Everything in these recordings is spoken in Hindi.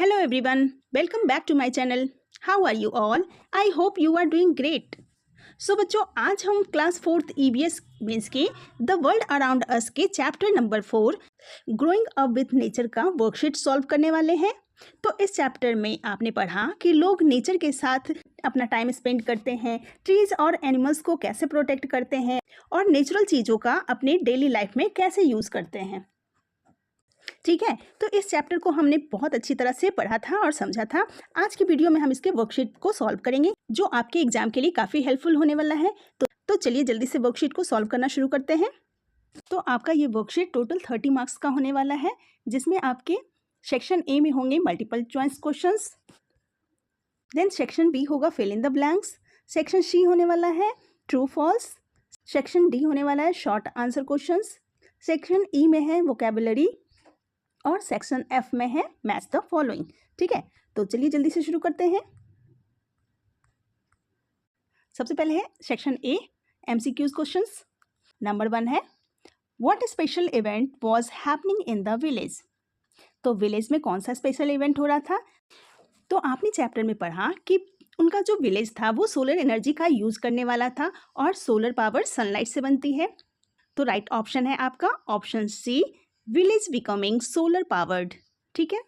Hello everyone, welcome back to my channel. How are you all? I hope you are doing great. So बच्चों, आज हम क्लास 4th EBS मेंस के द वर्ल्ड अराउंड अस के chapter number 4 growing up with nature का वर्कशीट सॉल्व करने वाले हैं। तो इस चैप्टर में आपने पढ़ा कि लोग नेचर के साथ अपना टाइम स्पेंड करते हैं, ट्रीज और एनिमल्स को कैसे प्रोटेक्ट करते हैं और नेचुरल चीज़ों का अपने डेली लाइफ में कैसे यूज़ करते हैं। ठीक है, तो इस चैप्टर को हमने बहुत अच्छी तरह से पढ़ा था और समझा था। आज की वीडियो में हम इसके वर्कशीट को सॉल्व करेंगे जो आपके एग्जाम के लिए काफ़ी हेल्पफुल होने वाला है। तो चलिए जल्दी से वर्कशीट को सॉल्व करना शुरू करते हैं। तो आपका ये वर्कशीट टोटल 30 मार्क्स का होने वाला है, जिसमें आपके सेक्शन ए में होंगे multiple choice questions, then section B होगा fill in the blanks, section C होने वाला है ट्रू फॉल्स, सेक्शन डी होने वाला है short answer questions, section E में है वोकैबुलरी और सेक्शन एफ में है मैच द फॉलोइंग। ठीक है, तो चलिए जल्दी से शुरू करते हैं। सबसे पहले है section A MCQs questions. Number 1 है what special event was happening in the village. तो विलेज में कौन सा स्पेशल इवेंट हो रहा था? तो आपने चैप्टर में पढ़ा कि उनका जो विलेज था वो सोलर एनर्जी का यूज करने वाला था और सोलर पावर सनलाइट से बनती है। तो राइट ऑप्शन है आपका option C, village becoming solar powered. ठीक है,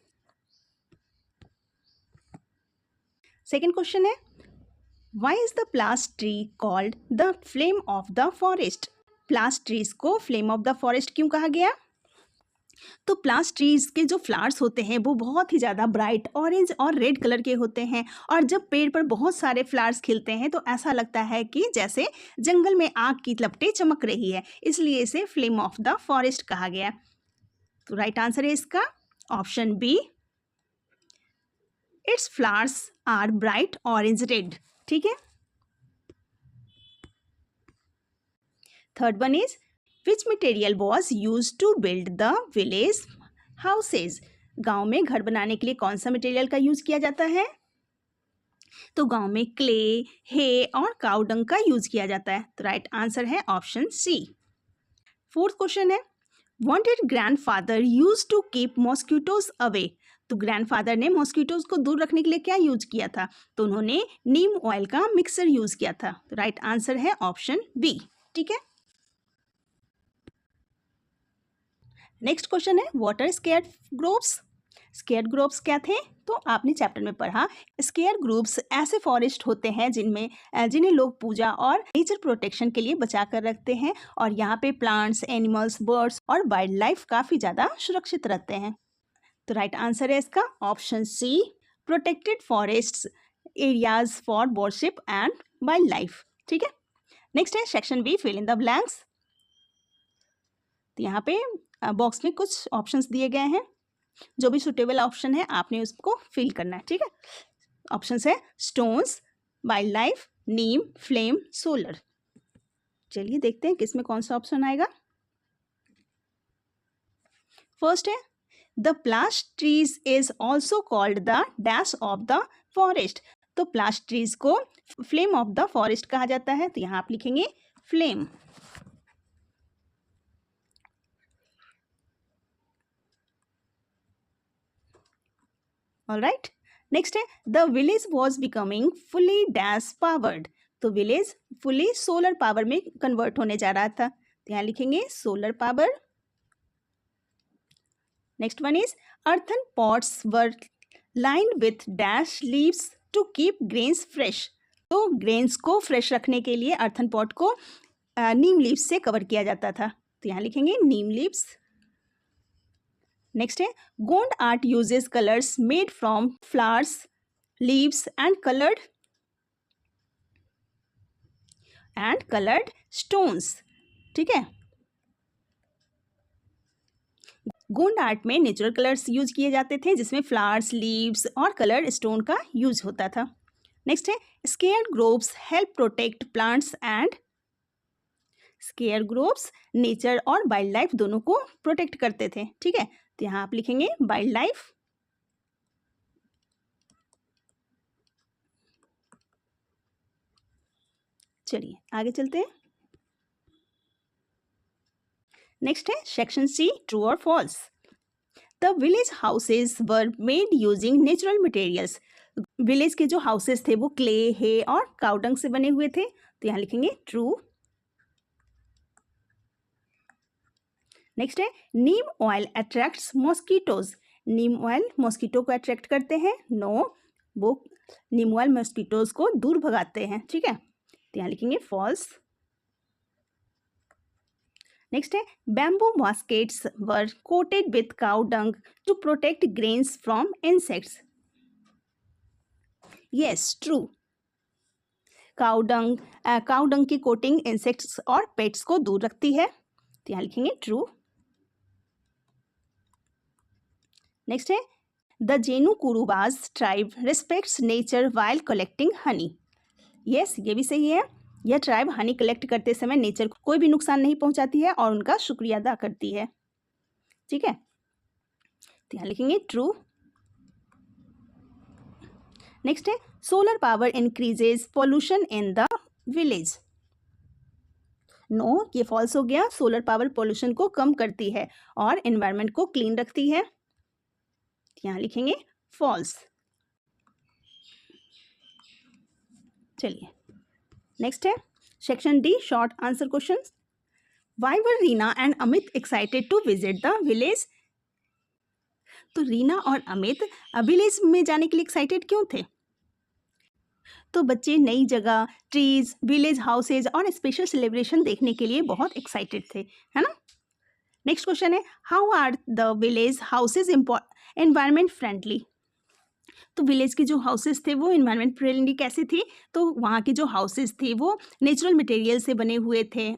सेकेंड क्वेश्चन है why is the palash tree called the flame of the forest. Palash trees को फ्लेम ऑफ द फॉरेस्ट क्यों कहा गया? तो प्लास ट्रीज के जो फ्लावर्स होते हैं वो बहुत ही ज़्यादा ब्राइट ऑरेंज और रेड कलर के होते हैं और जब पेड़ पर बहुत सारे फ्लावर्स खिलते हैं तो ऐसा लगता है कि जैसे जंगल में आग की लपटें चमक रही है, इसलिए इसे फ्लेम ऑफ द फॉरेस्ट कहा गया। तो राइट आंसर है इसका option B, it's flowers are bright orange red. ठीक है, third one is which material was use to build the village houses. गांव में घर बनाने के लिए कौन सा मटेरियल का यूज किया जाता है? तो गांव में क्ले, हे और काऊ डंग का यूज किया जाता है। तो राइट आंसर है ऑप्शन सी। फोर्थ क्वेश्चन है What did grandfather used to keep mosquitoes away? तो ग्रैंडफादर ने मॉस्किटोज को दूर रखने के लिए क्या यूज किया था? तो उन्होंने नीम ऑयल का मिक्सर यूज किया था। तो राइट आंसर है ऑप्शन बी। ठीक है, नेक्स्ट क्वेश्चन है what are scare groups. Scare groups क्या थे? तो आपने चैप्टर में पढ़ा स्केयर ग्रुप्स ऐसे फॉरेस्ट होते हैं जिन्हें लोग पूजा और नेचर प्रोटेक्शन के लिए बचा कर रखते हैं और यहाँ पे प्लांट्स, एनिमल्स, बर्ड्स और वाइल्ड लाइफ काफ़ी ज़्यादा सुरक्षित रहते हैं। तो राइट आंसर है इसका option C, protected forest areas for worship and wildlife. ठीक है, नेक्स्ट है section B fill in the blanks. तो यहाँ पे बॉक्स में कुछ ऑप्शंस दिए गए हैं, जो भी सुटेबल ऑप्शन है आपने उसको फिल करना है। ठीक है, ऑप्शंस है स्टोन्स, वाइल्ड लाइफ, नीम, फ्लेम, सोलर। चलिए देखते हैं किसमें कौन सा ऑप्शन आएगा। फर्स्ट है the palash trees is also called the dash of the forest. तो प्लास ट्रीज को फ्लेम ऑफ द फॉरेस्ट कहा जाता है। तो यहाँ आप लिखेंगे फ्लेम। ऑलराइट, नेक्स्ट है the village was becoming fully dash powered. तो विलेज फुली सोलर पावर में कन्वर्ट होने जा रहा था। तो यहाँ लिखेंगे solar power. Next one is earthen pots were lined with dash leaves to keep grains fresh. तो ग्रेन्स को फ्रेश रखने के लिए अर्थन पॉट को नीम लीव्स से कवर किया जाता था। तो यहाँ लिखेंगे नीम लीव्स। नेक्स्ट है Gond art uses colours made from flowers, leaves and coloured stones. ठीक है, गोंड आर्ट में नेचुरल कलर्स यूज किए जाते थे जिसमें फ्लावर्स, लीव्स और कलर्ड स्टोन का यूज होता था। नेक्स्ट है square groves help protect plants and. Square groves nature और वाइल्ड लाइफ दोनों को प्रोटेक्ट करते थे। ठीक है, तो यहाँ आप लिखेंगे वाइल्ड लाइफ। चलिए आगे चलते हैं। नेक्स्ट है सेक्शन सी ट्रू और false. The village houses were made using natural materials. Village के जो हाउसेस थे वो क्ले, हे और काउडंग से बने हुए थे, तो यहाँ लिखेंगे ट्रू। नेक्स्ट है नीम ऑयल अट्रैक्ट्स मॉस्किटोज। नीम ऑयल मॉस्किटो को अट्रैक्ट करते हैं, नो, वो नीम ऑयल मॉस्किटोज को दूर भगाते हैं, ठीक है, तो यहाँ लिखेंगे फॉल्स। नेक्स्ट है bamboo baskets were coated with cow dung to protect grains from insects. Yes, true. Cow dung की कोटिंग इंसेक्ट्स और पेट्स को दूर रखती है, तो यहाँ लिखेंगे ट्रू। नेक्स्ट है the Jenu Kurubas tribe respects nature while collecting honey. Yes, ये भी सही है। यह ट्राइब हनी कलेक्ट करते समय नेचर को कोई भी नुकसान नहीं पहुंचाती है और उनका शुक्रिया अदा करती है, ठीक है, तो यहाँ लिखेंगे ट्रू। नेक्स्ट है solar power increases pollution in the village. No, ये फॉल्स हो गया। सोलर पावर पॉल्यूशन को कम करती है और एनवायरनमेंट को क्लीन रखती है, यहाँ लिखेंगे फॉल्स। चलिए नेक्स्ट है section D, short answer questions. Why were Reena and Amit excited to visit the village. तो रीना और अमित विलेज में जाने के लिए एक्साइटेड क्यों थे? तो बच्चे नई जगह, ट्रीज, विलेज हाउसेज और स्पेशल सेलिब्रेशन देखने के लिए बहुत एक्साइटेड थे, है ना। नेक्स्ट क्वेश्चन है how are the village houses environment friendly. तो विलेज के जो हाउसेस थे वो एनवायरमेंट फ्रेंडली कैसे थे? तो वहाँ के जो हाउसेस थे वो नेचुरल मटेरियल से बने हुए थे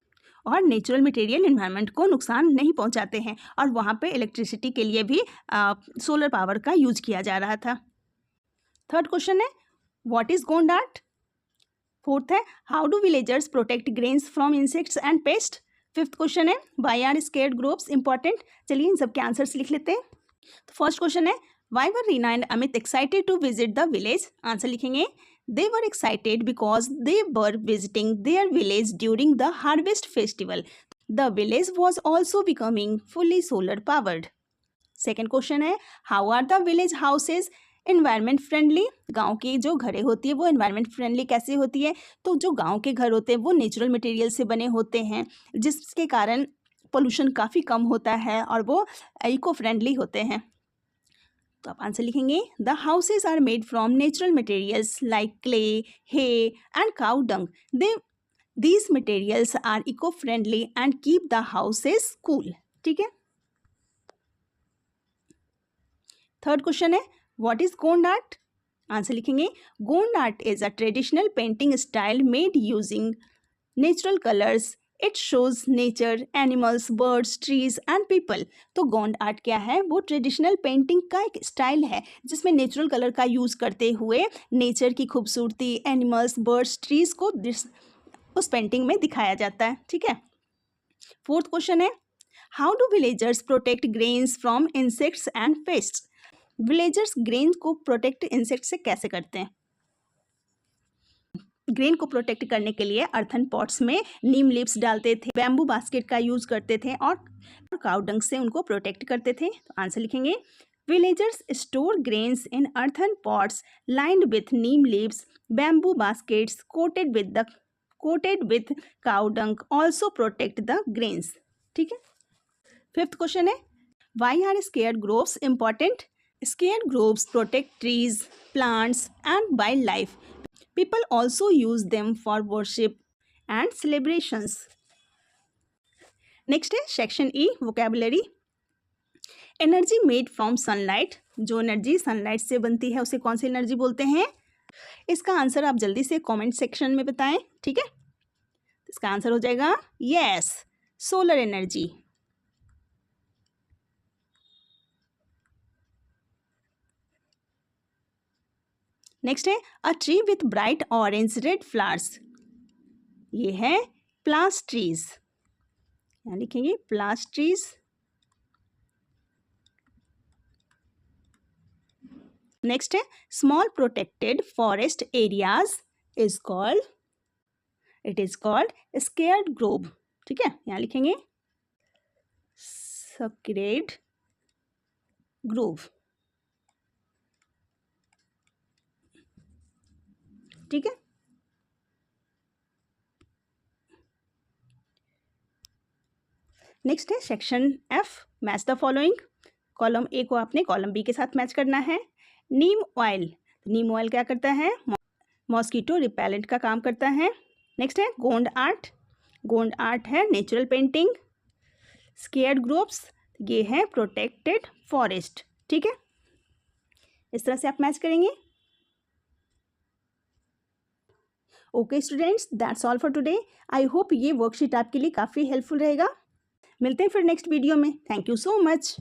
और नेचुरल मटेरियल एनवायरनमेंट को नुकसान नहीं पहुँचाते हैं, और वहाँ पे इलेक्ट्रिसिटी के लिए भी सोलर पावर का यूज किया जा रहा था। थर्ड क्वेश्चन है व्हाट इज गोंडाट। फोर्थ है how do villagers protect grains from insects and pest. Fifth question है why are scared groups important. चलिए इन सबके आंसर्स लिख लेते हैं। तो फर्स्ट क्वेश्चन है why were Reena and Amit excited to visit the village. Answer लिखेंगे they were excited because they were visiting their village during the harvest festival. The village was also becoming fully solar powered. Second question है how are the village houses environment friendly. गांव की जो घरें होती है वो एनवायरनमेंट फ्रेंडली कैसे होती है? तो जो गांव के घर होते हैं वो नेचुरल मटेरियल से बने होते हैं, जिसके कारण पोल्यूशन काफ़ी कम होता है और वो इको फ्रेंडली होते हैं। तो आप आंसर लिखेंगे the houses are made from natural materials like clay, hay and cow dung. These materials are eco friendly and keep the houses cool, ठीक है। थर्ड क्वेश्चन है what is Gond art. Answer लिखेंगे Gond art is a traditional painting style made using natural colours. It shows nature, animals, birds, trees and people. तो गोंड आर्ट क्या है? वो ट्रेडिशनल पेंटिंग का एक स्टाइल है जिसमें नेचुरल कलर का यूज़ करते हुए नेचर की खूबसूरती, एनिमल्स, बर्ड्स, ट्रीज को उस पेंटिंग में दिखाया जाता है, ठीक है। फोर्थ क्वेश्चन है how do villagers protect grains from insects and pests. Villagers grain को प्रोटेक्ट इंसेक्ट से कैसे करते हैं? ग्रेन को प्रोटेक्ट करने के लिए अर्थन पॉट्स में नीम लीव्स डालते थे, बैम्बू बास्केट का यूज करते थे और काउ डंग से उनको प्रोटेक्ट करते थे। तो आंसर लिखेंगे villagers store grains in earthen pots lined with neem leaves, bamboo baskets coated with cow dung also protect the grains, ठीक है। फिफ्थ क्वेश्चन है why are scared groves important. Scared groves protect trees, plants, and wildlife. People also use them for worship and celebrations. Next है section E, vocabulary. Energy made from sunlight. जो एनर्जी सनलाइट से बनती है उसे कौन सी एनर्जी बोलते हैं? इसका आंसर आप जल्दी से कमेंट सेक्शन में बताएं, ठीक है। इसका आंसर हो जाएगा यस, सोलर एनर्जी। नेक्स्ट है a tree with bright orange red flowers. ये है प्लास ट्रीज, यहाँ लिखेंगे प्लास ट्रीज। नेक्स्ट है small protected forest areas is called scared Grove, ठीक है। यहाँ लिखेंगे स्केयर्ड ग्रूव। ठीक है, नेक्स्ट है section F, match the following. Column A को आपने कॉलम बी के साथ मैच करना है। नीम ऑयल, नीम ऑयल क्या करता है? मॉस्किटो रिपेलेंट का काम करता है। नेक्स्ट है गोंड आर्ट, गोंड आर्ट है नेचुरल पेंटिंग। स्केयर्ड ग्रुप्स, ये है प्रोटेक्टेड फॉरेस्ट। ठीक है, इस तरह से आप मैच करेंगे। Okay students, that's all for today. I hope ये वर्कशीट आपके लिए काफ़ी हेल्पफुल रहेगा। मिलते हैं फिर नेक्स्ट वीडियो में। Thank you so much.